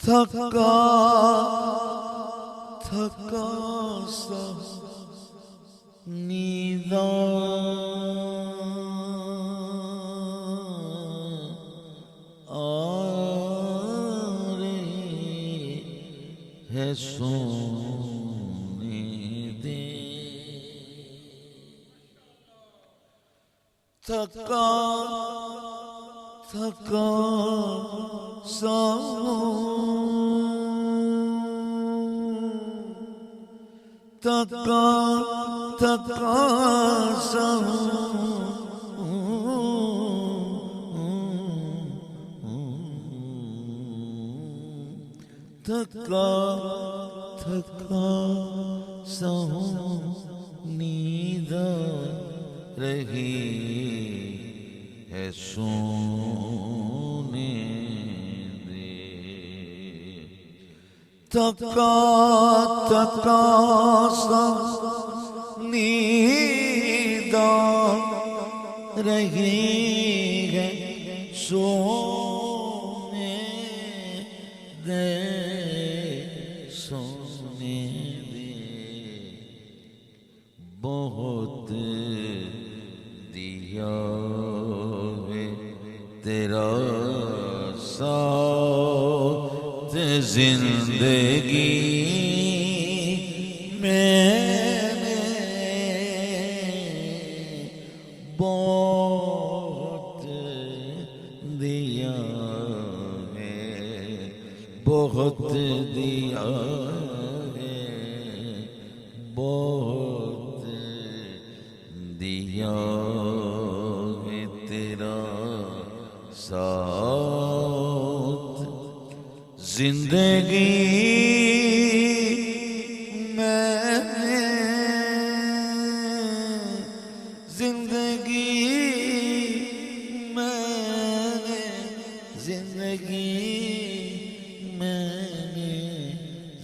थका थका सा नींदा आ रही है सोने दे। थका थका सा थका थका सा थका थका सा नींद रही है सोने दे। थका थका सा नींद रही है सोने दे, सोने दे। बहुत दिया है तेरा साथ जिंदगी मैंने, बहुत दिया है, बहुत दिया है, बहुत दिया है तेरा साथ जिंदगी मैंने, जिंदगी मैंने, जिंदगी मैंने,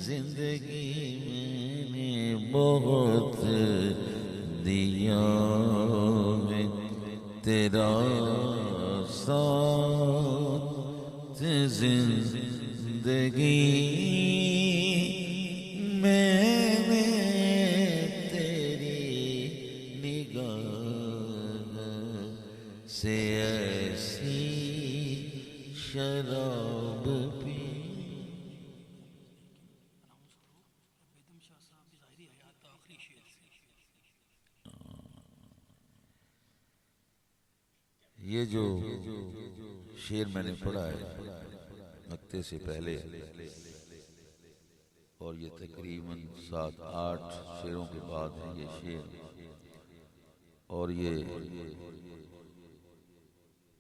जिंदगी मैंने बहुत दिया है तेरा साथ जिंदगी मैंने, तेरी निगाह से ऐसी शराब पी। ये जो शेर मैंने पढ़ा है नक्ते से पहले, और ये तकरीबन 7-8 शेरों के बाद है ये शेर, और ये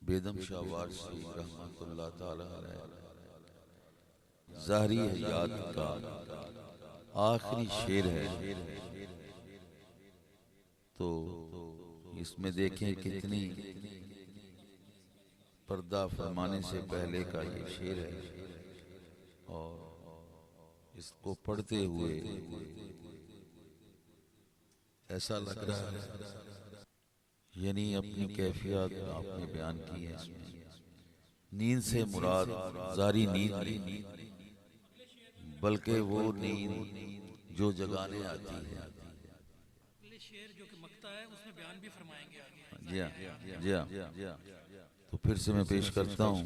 बेदम शाह वारसी रहमतुल्लाह ताला अलैह ज़ाहरी हयात का आखिरी शेर है। तो इसमें देखें कितनी पर्दा फरमाने से पहले का ये शेर है, और इसको पढ़ते हुए ऐसा लग रहा है यानी अपनी कैफियत आपने बयान की है इसमें। नींद से मुराद जारी नींद नहीं, बल्कि वो नींद जो जगाने आती है। शेर जो कि मक्ता है उसमें बयान भी फरमाएंगे आगे। जी हाँ, जी हाँ, तो फिर से मैं पेश करता हूँ।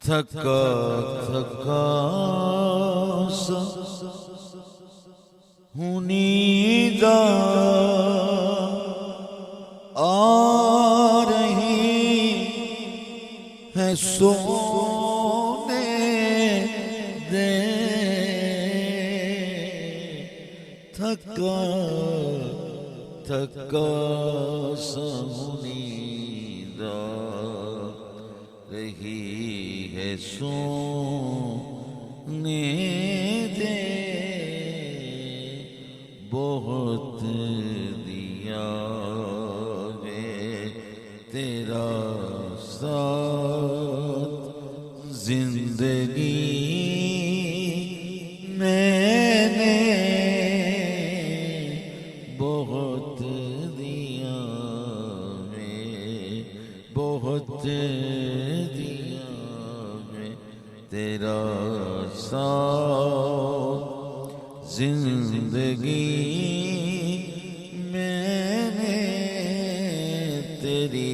थका थका सा हूँ नींद आ रही है सोने दे। थका थका सा हूँ नींद रही है सोने दे। बहुत दिया है तेरा साथ जिंदगी मैंने, बहुत दिया है, बहुत दिया है तेरा प्यासा जिंदगी मैंने तेरी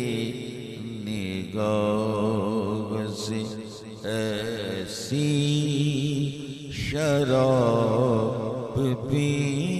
निगाह से ऐसी शराब पी